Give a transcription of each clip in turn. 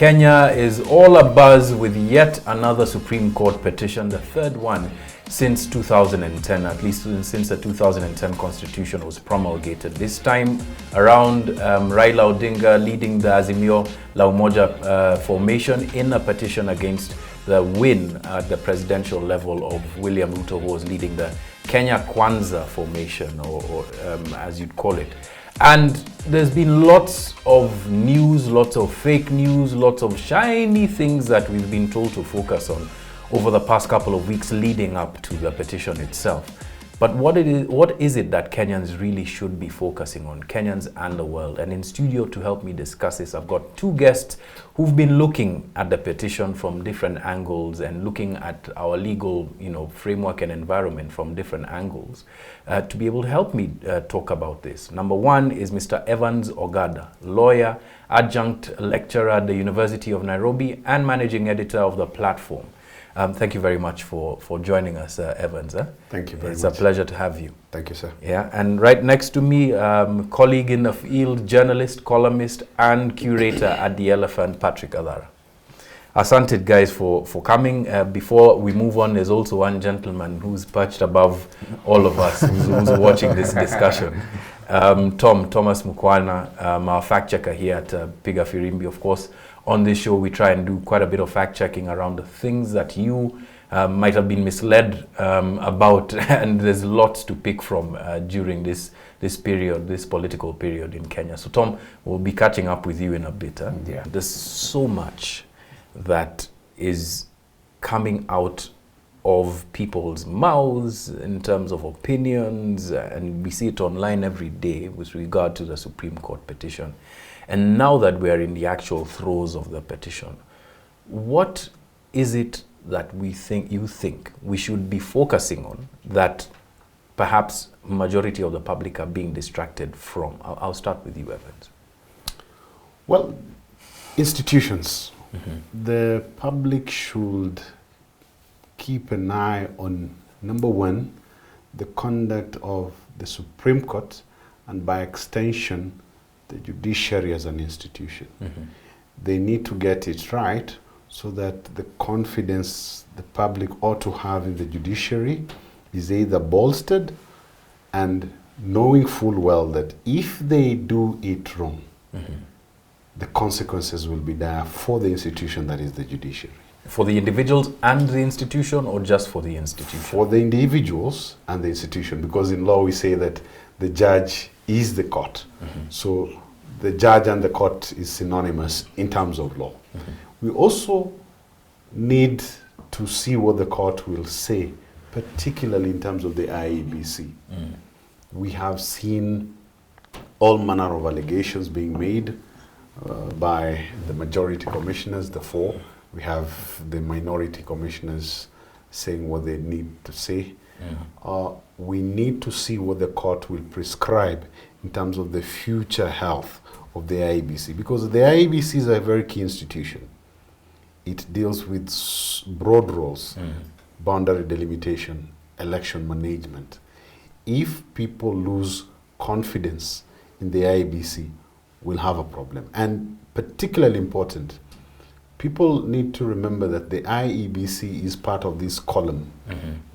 Kenya is all abuzz with yet another Supreme Court petition, the third one since 2010, at least since the 2010 Constitution was promulgated. This time around, Raila Odinga leading the Azimio la Umoja formation in a petition against the win at the presidential level of William Ruto, who was leading the Kenya Kwanza formation, or as you'd call it. And there's been lots of news, lots of fake news, lots of shiny things that we've been told to focus on over the past couple of weeks leading up to the petition itself. But what is it that Kenyans really should be focusing on, Kenyans and the world? And in studio to help me discuss this, I've got two guests who've been looking at the petition from different angles and looking at our legal, framework and environment from different angles to be able to help me talk about this. Number one is Mr. Evans Ogada, lawyer, adjunct lecturer at the University of Nairobi and managing editor of The Platform. Thank you very much for joining us, Evans. Thank you very much. It's a pleasure to have you. Thank you, sir. Yeah, and right next to me, colleague in the field, journalist, columnist, and curator at The Elephant, Patrick Gathara. Asante, guys, for coming. Before we move on, there's also one gentleman who's perched above all of us, who's watching this discussion. Thomas Mukwana, our fact checker here at Piga Firimbi, of course. On this show, we try and do quite a bit of fact-checking around the things that you might have been misled about, and there's lots to pick from during this period, this political period in Kenya. So, Tom, we'll be catching up with you in a bit. Yeah. There's so much that is coming out of people's mouths in terms of opinions, and we see it online every day with regard to the Supreme Court petition. And now that we are in the actual throes of the petition, what is it that you think we should be focusing on that perhaps majority of the public are being distracted from? I'll start with you, Evans. Well, institutions. Mm-hmm. The public should keep an eye on, number one, the conduct of the Supreme Court, and by extension, the judiciary as an institution. Mm-hmm. They need to get it right so that the confidence the public ought to have in the judiciary is either bolstered, and knowing full well that if they do it wrong, mm-hmm. the consequences will be there for the institution that is the judiciary. For the individuals and the institution, or just for the institution? For the individuals and the institution, because in law we say that the judge is the court. Mm-hmm. So the judge and the court is synonymous in terms of law. Mm-hmm. We also need to see what the court will say, particularly in terms of the IEBC. Mm. We have seen all manner of allegations being made by the majority commissioners, the four. We have the minority commissioners saying what they need to say. Mm. We need to see what the court will prescribe in terms of the future health of the IEBC, because the IEBC is a very key institution. It deals with broad roles, boundary delimitation, election management. If people lose confidence in the IEBC, we'll have a problem. And particularly important, people need to remember that the IEBC is part of this column,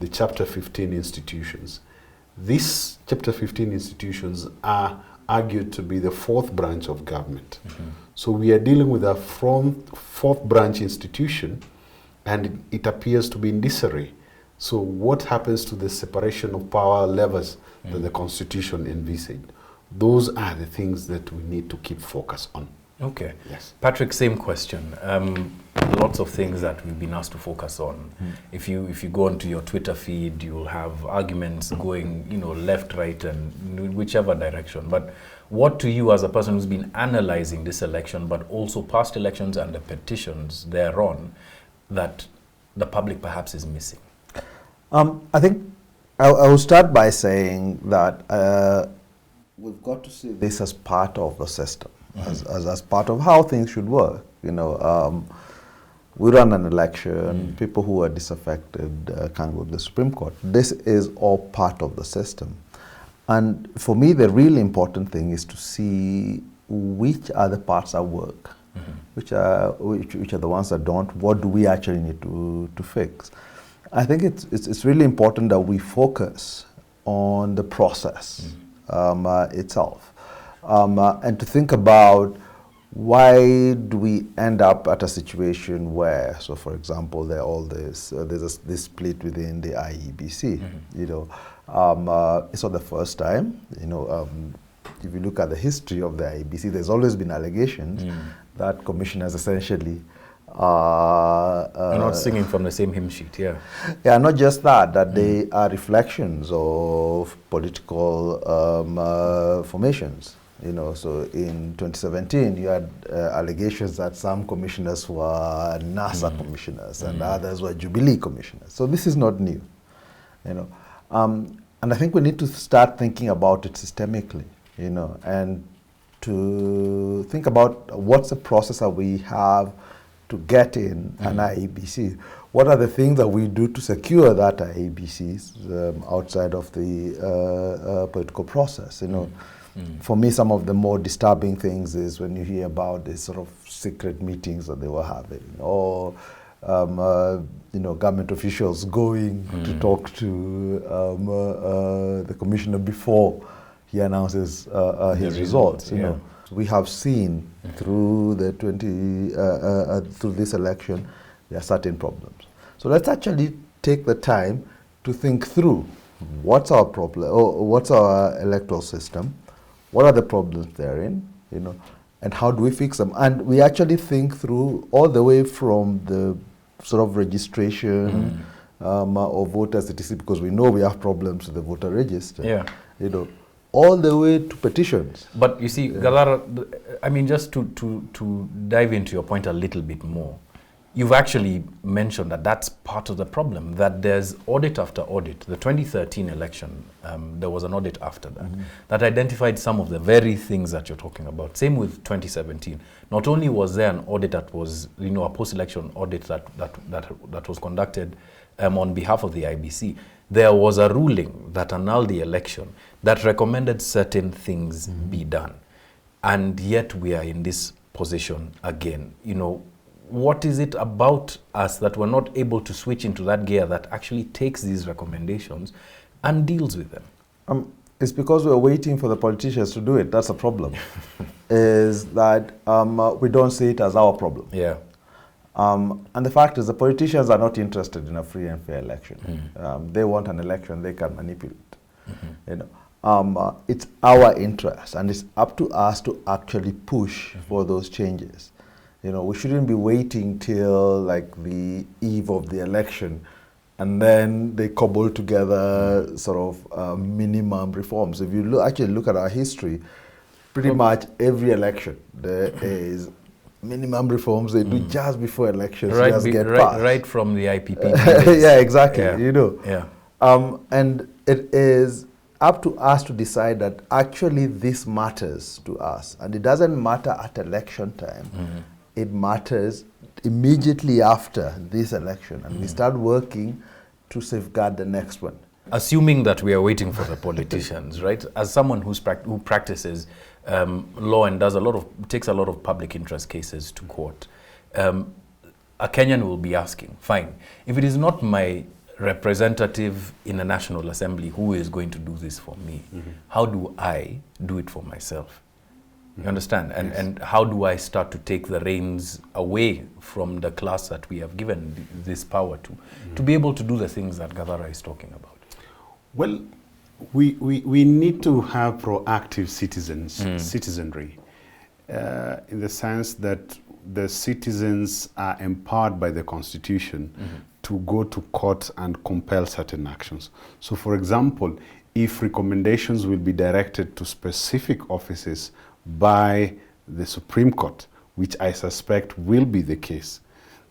the Chapter 15 institutions. These Chapter 15 institutions are argued to be the fourth branch of government. So we are dealing with a fourth branch institution, and it appears to be in disarray. So what happens to the separation of power levers that the Constitution envisaged? Those are the things that we need to keep focus on. Okay. Yes. Patrick, same question. Lots of things that we've been asked to focus on. If you go onto your Twitter feed, you'll have arguments going, left, right, and whichever direction. But what to you, as a person who's been analyzing this election, but also past elections and the petitions thereon, that the public perhaps is missing? I think I will start by saying that we've got to see this as part of the system. As part of how things should work. We run an election, people who are disaffected can go to the Supreme Court. This is all part of the system. And for me, the really important thing is to see which are the parts at work which are the ones that don't. What do we actually need to fix? I think it's really important that we focus on the process itself, and to think about why do we end up at a situation where, so for example, there's this split within the IEBC. It's not the first time. If you look at the history of the IEBC, there's always been allegations that commissioners essentially are not singing from the same hymn sheet. Yeah, not just that they are reflections of political formations. So in 2017, you had allegations that some commissioners were NASA commissioners and others were Jubilee commissioners. So this is not new, and I think we need to start thinking about it systemically, and to think about what's the process that we have to get in an IEBC. What are the things that we do to secure that IEBCs outside of the political process, For me, some of the more disturbing things is when you hear about these sort of secret meetings that they were having, or government officials going to talk to the commissioner before he announces his results. We have seen through the through this election there are certain problems. So let's actually take the time to think through what's our problem, or what's our electoral system. What are the problems therein, and how do we fix them? And we actually think through all the way from the sort of registration of voters, etc., because we know we have problems with the voter register. All the way to petitions. But you see, Gathara, I mean, just to dive into your point a little bit more, you've actually mentioned that that's part of the problem, that there's audit after audit. The 2013 election, there was an audit after that, that identified some of the very things that you're talking about. Same with 2017. Not only was there an audit that was, a post-election audit that was conducted on behalf of the IBC, there was a ruling that annulled the election that recommended certain things be done. And yet we are in this position again. What is it about us that we're not able to switch into that gear that actually takes these recommendations and deals with them? It's because we're waiting for the politicians to do it. That's a problem. Is that we don't see it as our problem. And the fact is the politicians are not interested in a free and fair election. They want an election they can manipulate. It's our interest, and it's up to us to actually push for those changes. We shouldn't be waiting till like the eve of the election and then they cobble together sort of minimum reforms. If you actually look at our history, pretty much every election there is minimum reforms they do just before elections just get passed. Right from the IPP. Yeah, exactly. Yeah. And it is up to us to decide that actually this matters to us. And it doesn't matter at election time. It matters immediately after this election. And we start working to safeguard the next one. Assuming that we are waiting for the politicians, right? As someone who practices law and takes a lot of public interest cases to court, a Kenyan will be asking, fine, if it is not my representative in the National Assembly who is going to do this for me, how do I do it for myself? You understand? And how do I start to take the reins away from the class that we have given this power to be able to do the things that Gathara is talking about? Well, we need to have proactive citizenry, in the sense that the citizens are empowered by the Constitution to go to court and compel certain actions. So, for example, if recommendations will be directed to specific offices by the Supreme Court, which I suspect will be the case,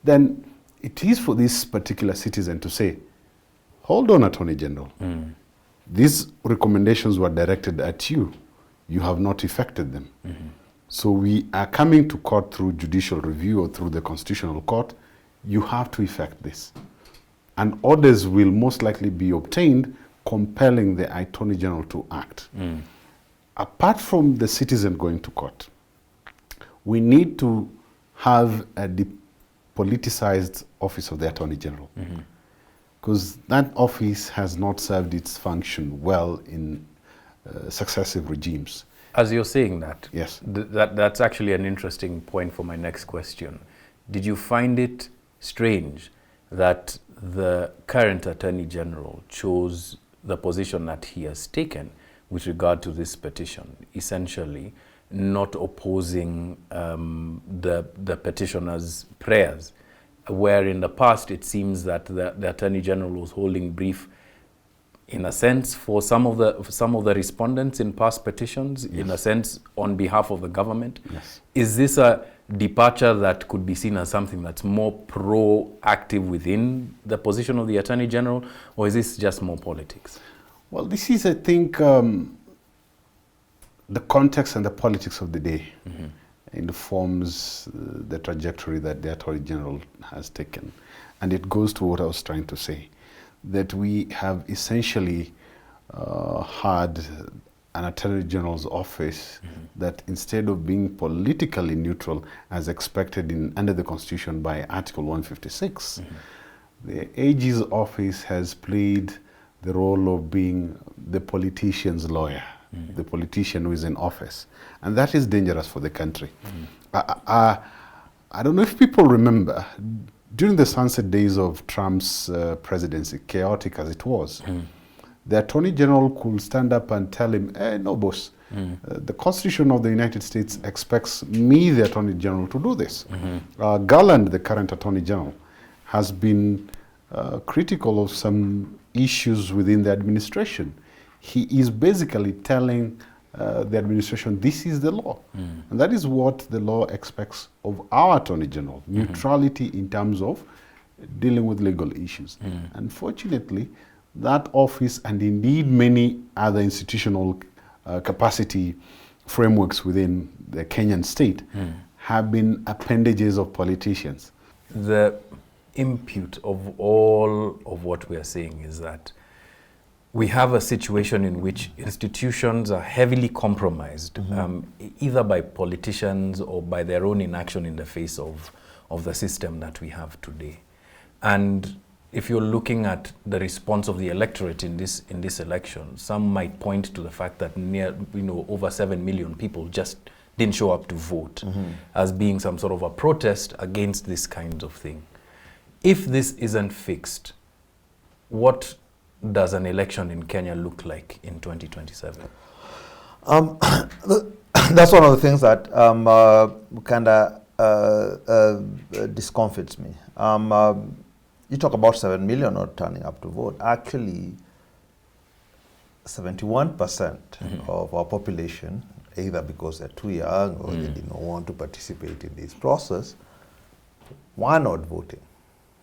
then it is for this particular citizen to say, hold on, Attorney General. These recommendations were directed at you. You have not effected them. So we are coming to court through judicial review or through the Constitutional Court. You have to effect this. And orders will most likely be obtained compelling the Attorney General to act. Apart from the citizen going to court, we need to have a depoliticized office of the Attorney General, because that office has not served its function well in successive regimes. As you're saying that, Yes. That's actually an interesting point for my next question. Did you find it strange that the current Attorney General chose the position that he has taken with regard to this petition, essentially not opposing the petitioner's prayers, where in the past it seems that the Attorney General was holding brief, in a sense, for some of the respondents in past petitions, in a sense, on behalf of the government? Yes. Is this a departure that could be seen as something that's more proactive within the position of the Attorney General, or is this just more politics? Well, this is, I think, the context and the politics of the day informs the trajectory that the Attorney General has taken. And it goes to what I was trying to say, that we have essentially had an Attorney General's office that, instead of being politically neutral as expected under the Constitution by Article 156, the AG's office has played the role of being the politician's lawyer, the politician who is in office. And that is dangerous for the country. I don't know if people remember, during the sunset days of Trump's presidency, chaotic as it was, the Attorney General could stand up and tell him, hey, no, boss, the Constitution of the United States expects me, the Attorney General, to do this. Garland, the current Attorney General, has been critical of some issues within the administration. He is basically telling the administration, this is the law. And that is what the law expects of our Attorney General, neutrality in terms of dealing with legal issues. Unfortunately, that office, and indeed many other institutional capacity frameworks within the Kenyan state, have been appendages of politicians. The impute of all of what we are saying is that we have a situation in which institutions are heavily compromised, either by politicians or by their own inaction in the face of the system that we have today. And if you're looking at the response of the electorate in this election, some might point to the fact that over 7 million people just didn't show up to vote as being some sort of a protest against this kind of thing. If this isn't fixed, what does an election in Kenya look like in 2027? That's one of the things that kind of discomfits me. You talk about 7 million not turning up to vote. Actually, 71% of our population, either because they're too young or they did not want to participate in this process, were not voting.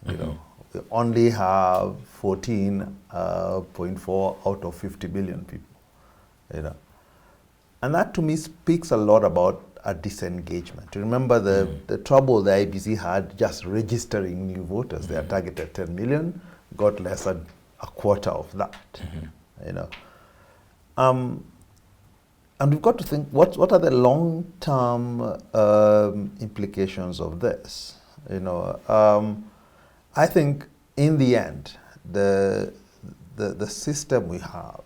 You know, we only have 14.4 out of 50 million people. You know, and that to me speaks a lot about a disengagement. Remember the trouble the IBC had just registering new voters. They are targeted 10 million, got less than a quarter of that. You know, and we've got to think what are the long-term implications of this. You know, I think in the end, the system we have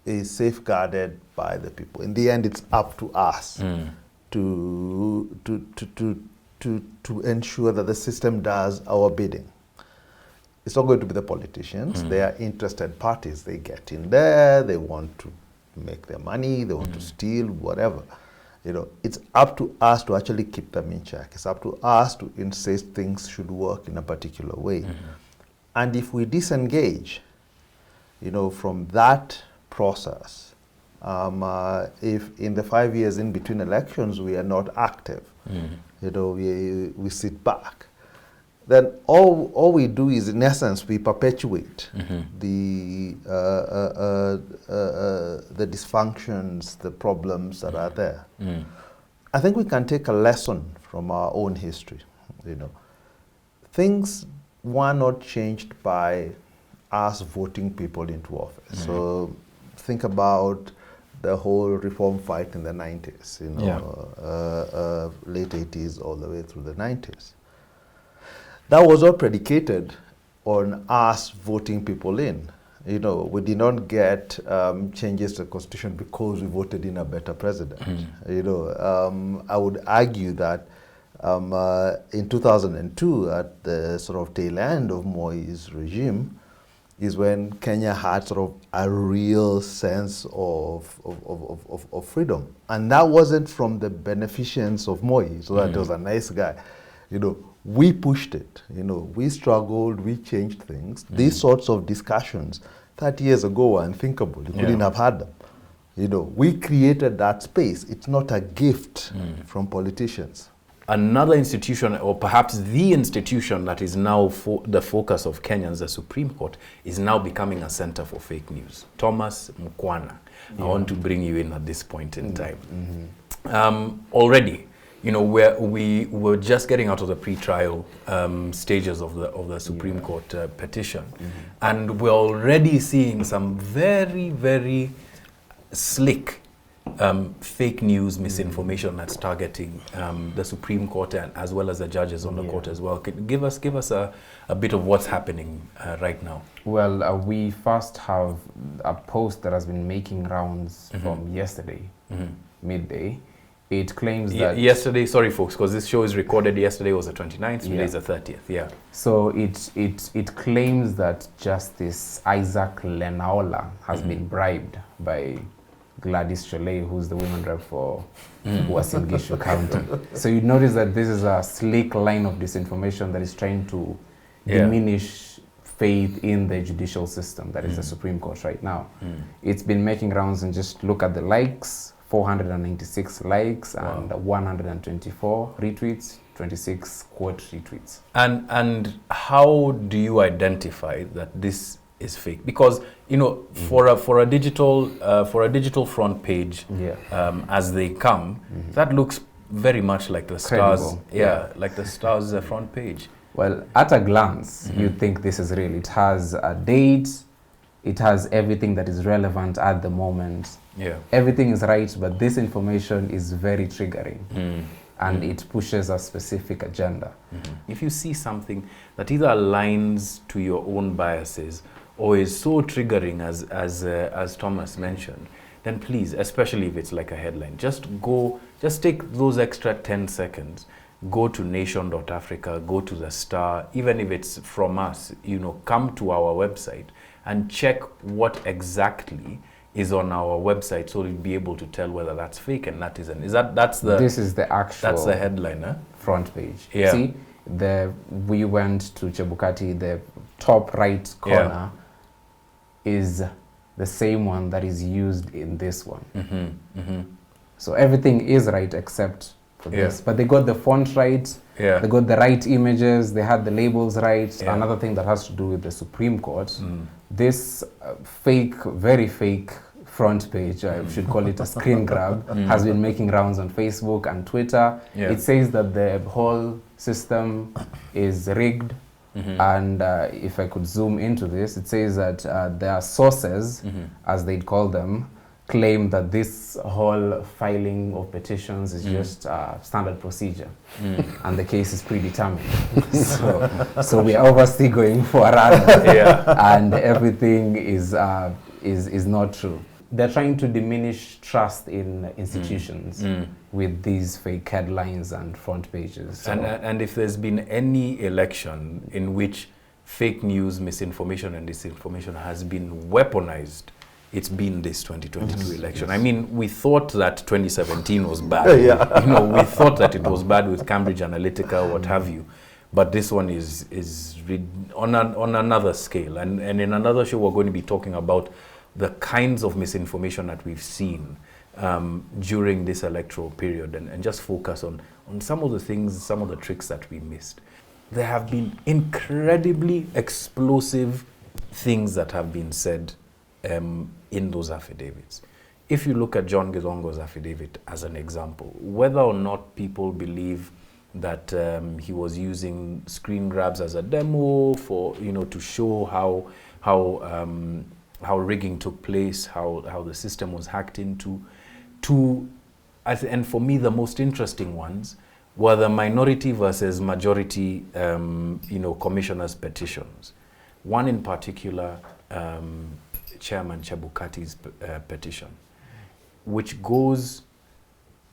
is safeguarded by the people. In the end, it's up to us to ensure that the system does our bidding. It's not going to be the politicians. They are interested parties. They get in there. They want to make their money. They want to steal, whatever. You know, it's up to us to actually keep them in check. It's up to us to insist things should work in a particular way. And if we disengage, you know, from that process, if in the 5 years in between elections we are not active, you know, we sit back, then all we do is, in essence, we perpetuate the dysfunctions, the problems that are there. I think we can take a lesson from our own history. You know, things were not changed by us voting people into office. So think about the whole reform fight in the 90s, late 80s all the way through the 90s. That was all predicated on us voting people in. We did not get changes to the constitution because we voted in a better president. I would argue that in 2002, at the sort of tail end of Moi's regime, is when Kenya had sort of a real sense of freedom. And that wasn't from the beneficence of Moi, so that he was a nice guy. We pushed it, we struggled, we changed things. These sorts of discussions 30 years ago were unthinkable. You couldn't have had them. We created that space. It's not a gift from politicians. Another institution, or perhaps the institution that is now the focus of Kenyans, the Supreme Court, is now becoming a center for fake news. Thomas Mkwana, I want to bring you in at this point in time. Already, we were just getting out of the pre-trial stages of the Supreme Court petition, and we're already seeing some very, very slick fake news, misinformation that's targeting the Supreme Court and as well as the judges on the court as well. Can you give us a bit of what's happening right now? Well, we first have a post that has been making rounds from yesterday, midday. It claims that... Yesterday, sorry folks, because this show is recorded, yesterday was the 29th, today is the 30th, So it claims that Justice Isaac Lenaola has been bribed by Gladys Cholet, who's the women rep for Uasin Gishu County. So you notice that this is a slick line of disinformation that is trying to diminish faith in the judicial system, that is the Supreme Court right now. It's been making rounds, and just look at the likes, 496 likes and 124 retweets, 26 quote retweets. And how do you identify that this is fake? Because for a digital front page, as they come, that looks very much like the Stars, like the Stars front page. Well, at a glance, you think this is real. It has a date, it has everything that is relevant at the moment. Everything is right, but this information is very triggering. And it pushes a specific agenda. If you see something that either aligns to your own biases or is so triggering as Thomas mentioned, then please, especially if it's like a headline, just take those extra 10 seconds, go to nation.africa, go to the Star, even if it's from us, come to our website and check what exactly is on our website, so you'll be able to tell whether that's fake and that isn't. This is the actual... That's the headline, huh? Front page. See, we went to Chebukati, the top right corner is the same one that is used in this one. So everything is right except for this. But they got the font right, they got the right images, they had the labels right. Another thing that has to do with the Supreme Court, this very fake front page, I should call it a screen grab, has been making rounds on Facebook and Twitter. It says that the whole system is rigged. And if I could zoom into this, it says that their sources, as they'd call them, claim that this whole filing of petitions is just standard procedure, and the case is predetermined. so we are obviously going for a run, and everything is not true. They're trying to diminish trust in institutions with these fake headlines and front pages. So. And if there's been any election in which fake news, misinformation and disinformation has been weaponized, it's been this 2022 election. I mean, we thought that 2017 was bad. We thought that it was bad with Cambridge Analytica, what have you. But this one is on another scale. And in another show, we're going to be talking about the kinds of misinformation that we've seen during this electoral period, and just focus on some of the things, some of the tricks that we missed. There have been incredibly explosive things that have been said in those affidavits. If you look at John Githongo's affidavit as an example, whether or not people believe that he was using screen grabs as a demo for, to show how how rigging took place, how the system was hacked into, and for me the most interesting ones were the minority versus majority, commissioners' petitions. One in particular, Chairman Chebukati's petition, which goes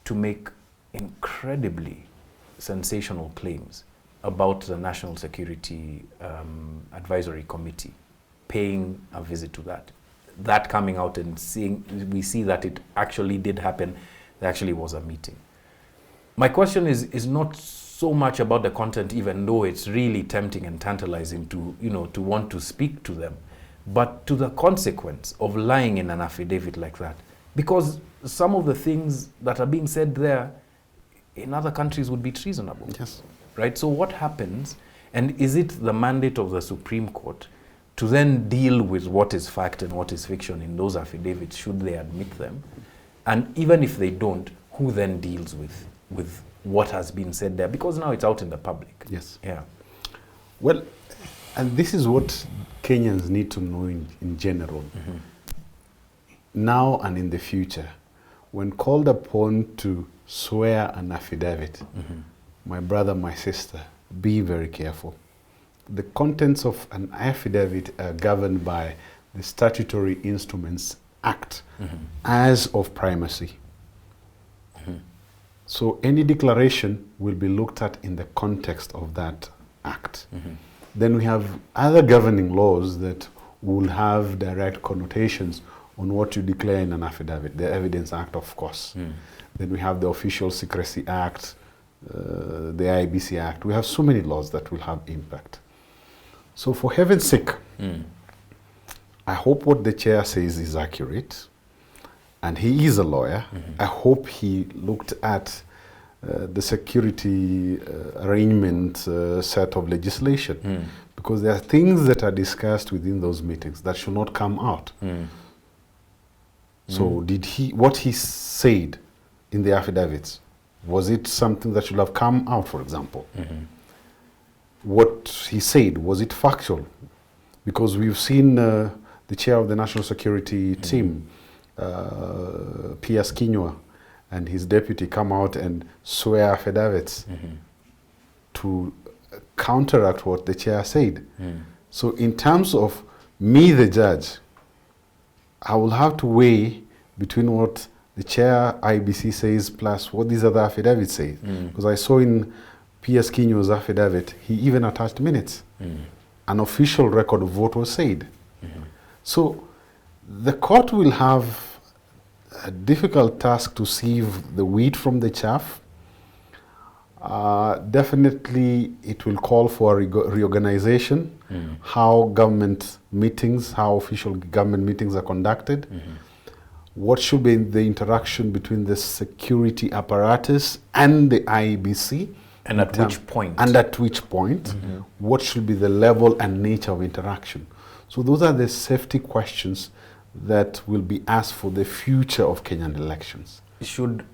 to make incredibly sensational claims about the National Security Advisory Committee paying a visit to that coming out and we see that it actually did happen. There actually was a meeting. My question is not so much about the content, even though it's really tempting and tantalizing to want to speak to them, but to the consequence of lying in an affidavit like that. Because some of the things that are being said there in other countries would be treasonable. Yes. Right? So what happens, and is it the mandate of the Supreme Court to then deal with what is fact and what is fiction in those affidavits, should they admit them? And even if they don't, who then deals with what has been said there? Because now it's out in the public. Yes. Yeah. Well, and this is what Kenyans need to know in general. Mm-hmm. Now and in the future, when called upon to swear an affidavit, Mm-hmm. my brother, my sister, be very careful. The contents of an affidavit are governed by the Statutory Instruments Act Mm-hmm. as of primacy. Mm-hmm. So any declaration will be looked at in the context of that act. Mm-hmm. Then we have other governing laws that will have direct connotations on what you declare in an affidavit. The Evidence Act, of course. Mm. Then we have the Official Secrecy Act, the IBC Act. We have so many laws that will have impact. So for heaven's sake, I hope what the chair says is accurate. And he is a lawyer. Mm-hmm. I hope he looked at the security arrangement set of legislation. Mm. Because there are things that are discussed within those meetings that should not come out. Mm. So what he said in the affidavits, was it something that should have come out, for example? Mm-hmm. What he said, was it factual? Because we've seen the chair of the National Security team, P.S. Kinyua, and his deputy come out and swear affidavits to counteract what the chair said. So in terms of me, the judge, I will have to weigh between what the chair IBC says plus what these other affidavits say. Because I saw in P.S. Kinyua's affidavit, he even attached minutes. An official record of what was said. So the court will have a difficult task to sieve the wheat from the chaff. Definitely it will call for reorganization, how government meetings, how official government meetings are conducted, what should be the interaction between the security apparatus and the IEBC. And at which point? And at which point, what should be the level and nature of interaction. So those are the safety questions that will be asked for the future of Kenyan elections. Should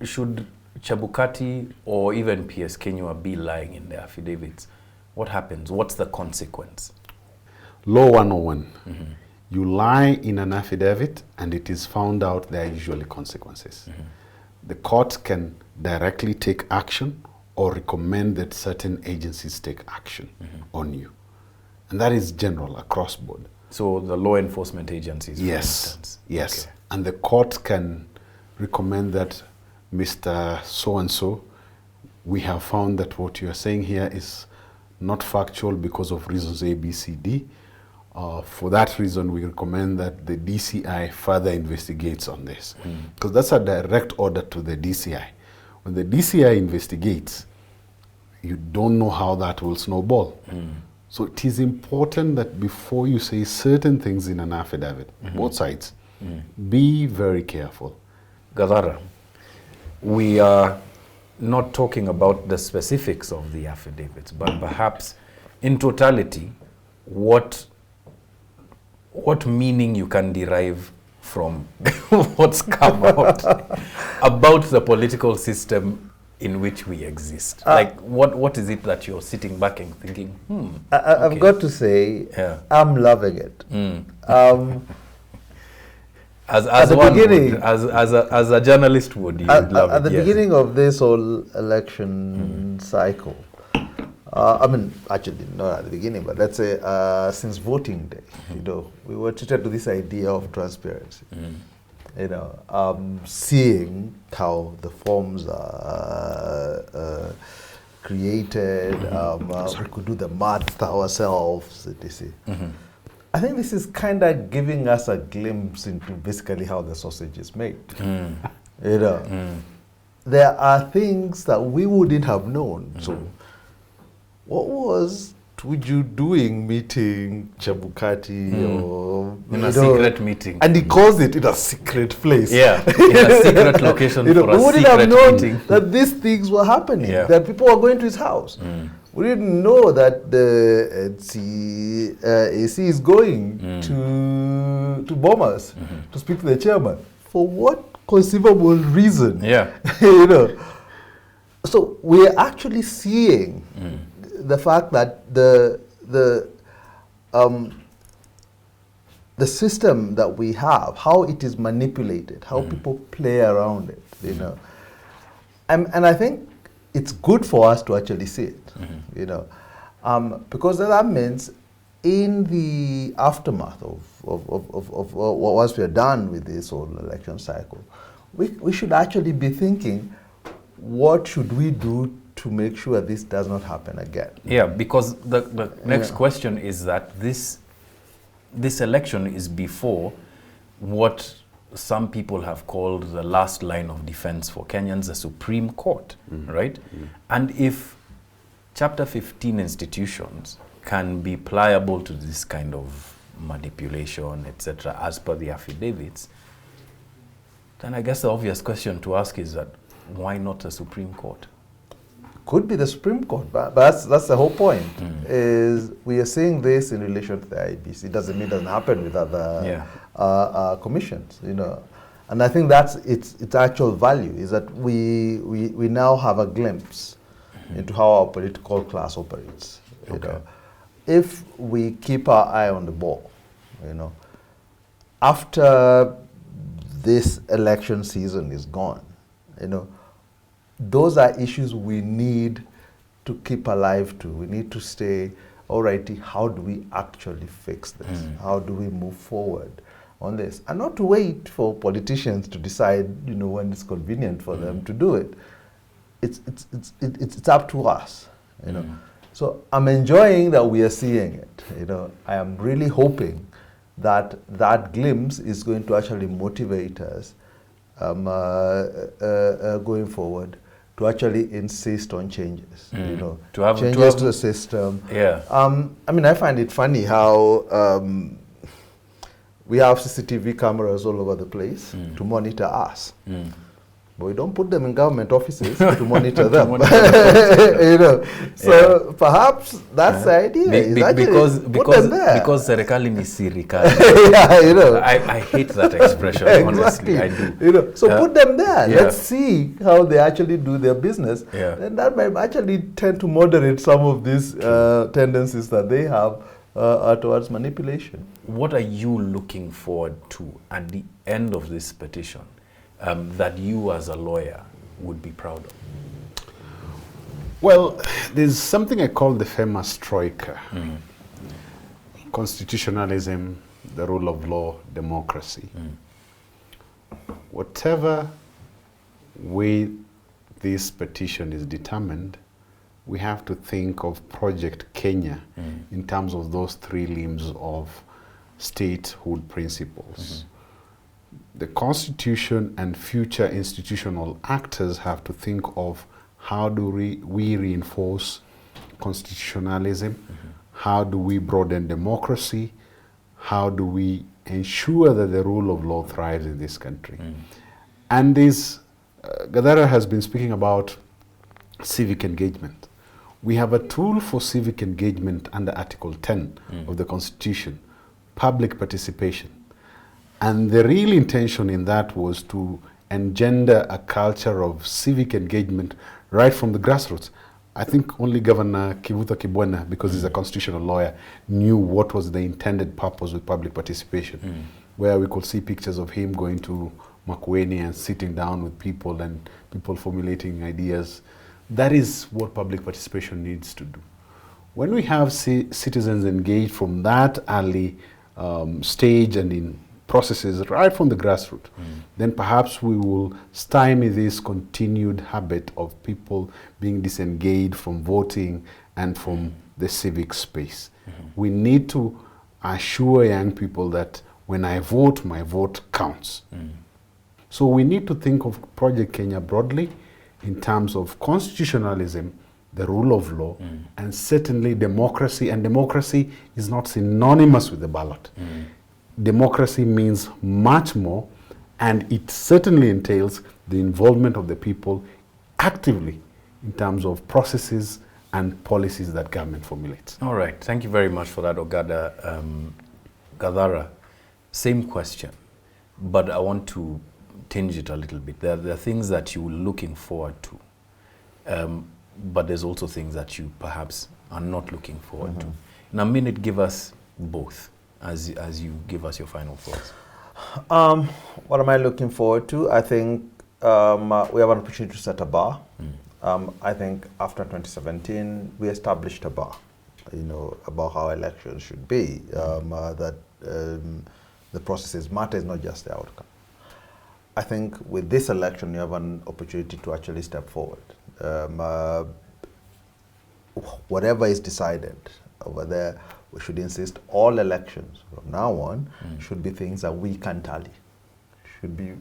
Chebukati or even P.S. Kinyua be lying in their affidavits? What happens? What's the consequence? Law 101. You lie in an affidavit and it is found out, there are usually consequences. The court can directly take action or recommend that certain agencies take action on you. And that is general across board. So the law enforcement agencies, for instance? Yes. Okay. And the court can recommend that, Mr. So-and-so, we have found that what you are saying here is not factual because of reasons A, B, C, D. For that reason, we recommend that the DCI further investigates on this. Because that's a direct order to the DCI. When the DCI investigates, you don't know how that will snowball. So it is important that before you say certain things in an affidavit, both sides, be very careful. Gathara, we are not talking about the specifics of the affidavits, but perhaps in totality, what meaning you can derive from what's come out about the political system in which we exist. Like, what is it that you're sitting back and thinking, I've got to say, I'm loving it. As the one beginning, would, as a journalist would, you would love at it, the yes. beginning of this whole election cycle, I mean, actually not at the beginning, but let's say since voting day, you know, we were treated to this idea of transparency. You know, seeing how the forms are created, we could do the math ourselves, etc. I think this is kind of giving us a glimpse into basically how the sausage is made. You know, there are things that we wouldn't have known. So, what was Tuju doing meeting Chebukati or in a secret meeting? And he calls it in a secret place. Yeah, in a secret location you know, for a we wouldn't secret have known meeting. that these things were happening, Yeah. that people were going to his house. We didn't know that the AC is going to Bomas to speak to the chairman. For what conceivable reason? Yeah. You know. So we're actually seeing the fact that the system that we have, how it is manipulated, how people play around it, you know. And I think it's good for us to actually see it, you know, because that means in the aftermath of once we are done with this whole election cycle, we should actually be thinking, what should we do to make sure this does not happen again? Yeah, because the next question is that this election is before what some people have called the last line of defense for Kenyans, the Supreme Court, right? And if Chapter 15 institutions can be pliable to this kind of manipulation, etc., as per the affidavits, then I guess the obvious question to ask is that why not the Supreme Court? Could be the Supreme Court, but that's the whole point. Is we are seeing this in relation to the IEBC. It doesn't mean it doesn't happen with other commissions, you know. And I think that's its actual value, is that we now have a glimpse into how our political class operates. You know. If we keep our eye on the ball, you know, after this election season is gone, you know, those are issues we need to keep alive to. We need to stay, alrighty, how do we actually fix this? How do we move forward on this? And not to wait for politicians to decide, you know, when it's convenient for them to do it. It's up to us, you know. So I'm enjoying that we are seeing it, you know. I am really hoping that that glimpse is going to actually motivate us going forward to actually insist on changes, you know, changes to the system. Yeah. I mean, I find it funny how we have CCTV cameras all over the place to monitor us. But we don't put them in government offices to monitor them. You know, so perhaps that's the idea. Because serikali ni sirikali. Yeah, you know. I hate that expression. Exactly. Honestly, I do. You know, so put them there. Yeah. Let's see how they actually do their business. Yeah. And that might actually tend to moderate some of these tendencies that they have towards manipulation. What are you looking forward to at the end of this petition that you as a lawyer would be proud of? Well, there's something I call the famous troika. Constitutionalism, the rule of law, democracy. Whatever way this petition is determined, we have to think of Project Kenya in terms of those three limbs of statehood principles. The Constitution and future institutional actors have to think of how do we reinforce constitutionalism, how do we broaden democracy, how do we ensure that the rule of law thrives in this country. And this, Gathara has been speaking about civic engagement. We have a tool for civic engagement under Article 10 of the Constitution, public participation. And the real intention in that was to engender a culture of civic engagement right from the grassroots. I think only Governor Kivuta Kibwana, because he's a constitutional lawyer, knew what was the intended purpose with public participation. where we could see pictures of him going to Makueni and sitting down with people and people formulating ideas. That is what public participation needs to do. When we have citizens engaged from that early stage and in processes right from the grassroots, then perhaps we will stymie this continued habit of people being disengaged from voting and from the civic space. We need to assure young people that when I vote, my vote counts. So we need to think of Project Kenya broadly in terms of constitutionalism, the rule of law, and certainly democracy. And democracy is not synonymous with the ballot. Democracy means much more, and it certainly entails the involvement of the people actively in terms of processes and policies that government formulates. All right, thank you very much for that, Ogada. Gathara, same question, but I want to tinge it a little bit. There are things that you're looking forward to, but there's also things that you perhaps are not looking forward to. In a minute, give us both as you give us your final thoughts. What am I looking forward to? I think we have an opportunity to set a bar. I think after 2017, we established a bar, about how elections should be, that the processes matter, is not just the outcome. I think with this election, you have an opportunity to actually step forward. Whatever is decided over there, we should insist all elections from now on should be things that we can tally. Should be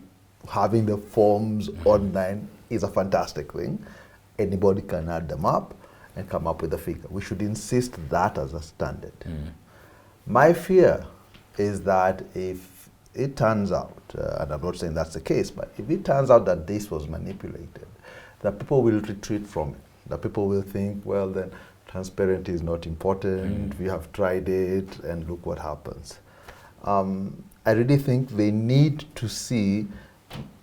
having the forms online is a fantastic thing. Anybody can add them up and come up with a figure. We should insist that as a standard. My fear is that if it turns out, and I'm not saying that's the case, but if it turns out that this was manipulated, that people will retreat from it. That people will think, well, then transparency is not important, we have tried it, and look what happens. I really think they need to see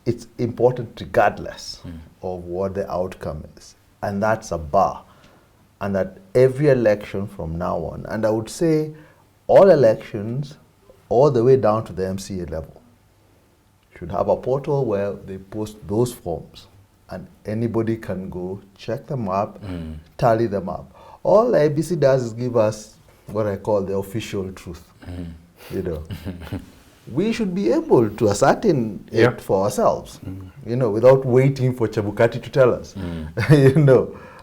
it's important regardless of what the outcome is. And that's a bar. And that every election from now on, and I would say all elections all the way down to the MCA level, should have a portal where they post those forms and anybody can go check them up, tally them up. All IBC does is give us what I call the official truth. We should be able to ascertain it for ourselves, without waiting for Chebukati to tell us,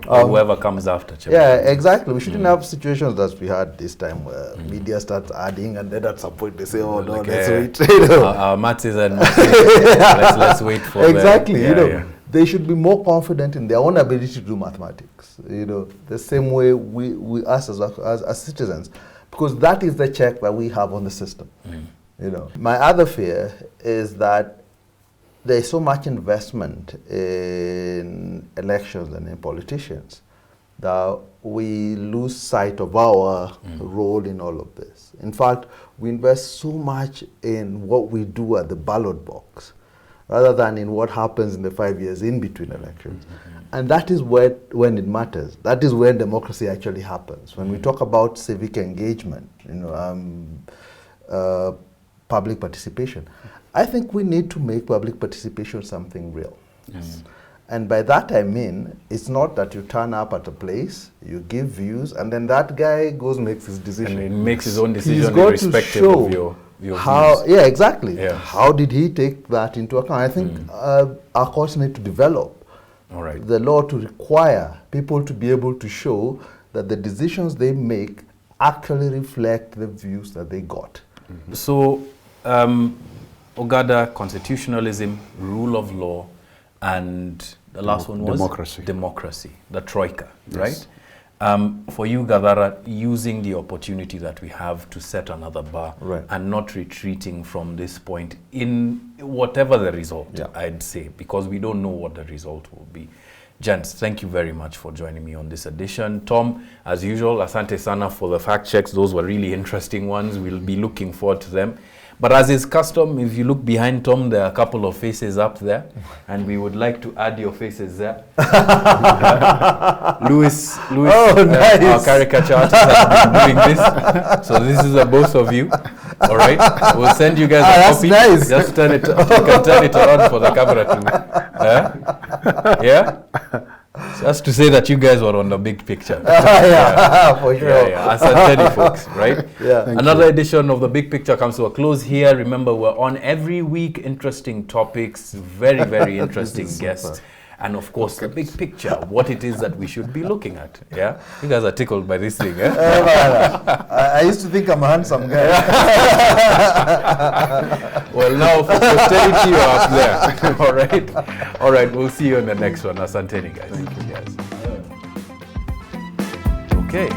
whoever comes after Chebukati. Yeah, exactly. We shouldn't have situations that we had this time where media starts adding and then at some point they say, oh no, let's wait. Our maths is let's wait for exactly. They should be more confident in their own ability to do mathematics. The same way we us as citizens, because that is the check that we have on the system. My other fear is that there's so much investment in elections and in politicians that we lose sight of our role in all of this. In fact, we invest so much in what we do at the ballot box rather than in what happens in the 5 years in between elections. And that is when it matters. That is when democracy actually happens. When we talk about civic engagement, public participation, I think we need to make public participation something real. And by that I mean, it's not that you turn up at a place, you give views, and then that guy goes makes his decision. And he makes his own decision irrespective of your how views. Yeah, exactly. How did he take that into account? I think our courts need to develop the law to require people to be able to show that the decisions they make actually reflect the views that they got. So, Ogada, constitutionalism, rule of law, and the last one was? Democracy, the troika, right? For you, Gathara, using the opportunity that we have to set another bar and not retreating from this point in whatever the result, I'd say, because we don't know what the result will be. Gents, thank you very much for joining me on this edition. Tom, as usual, asante sana for the fact checks. Those were really interesting ones. We'll be looking forward to them. But as is custom, if you look behind Tom, there are a couple of faces up there, and we would like to add your faces there. Louis, nice. Our caricature artist, has been doing this. So this is both of you. All right, we'll send you guys a that's copy. nice. Just turn it. You can turn it around for the camera too. Yeah. Just to say that you guys were on the big picture. For sure. Asanteni, folks, right? Yeah. Another edition of the Big Picture comes to a close here. Remember, we're on every week. Interesting topics, very, very interesting guests. And of course, the big picture, what it is that we should be looking at. Yeah? You guys are tickled by this thing, eh? I used to think I'm a handsome guy. Well, now for posterity, you're up there. All right? All right, we'll see you in the next one. Asanteni, guys. Thank you, guys. Okay.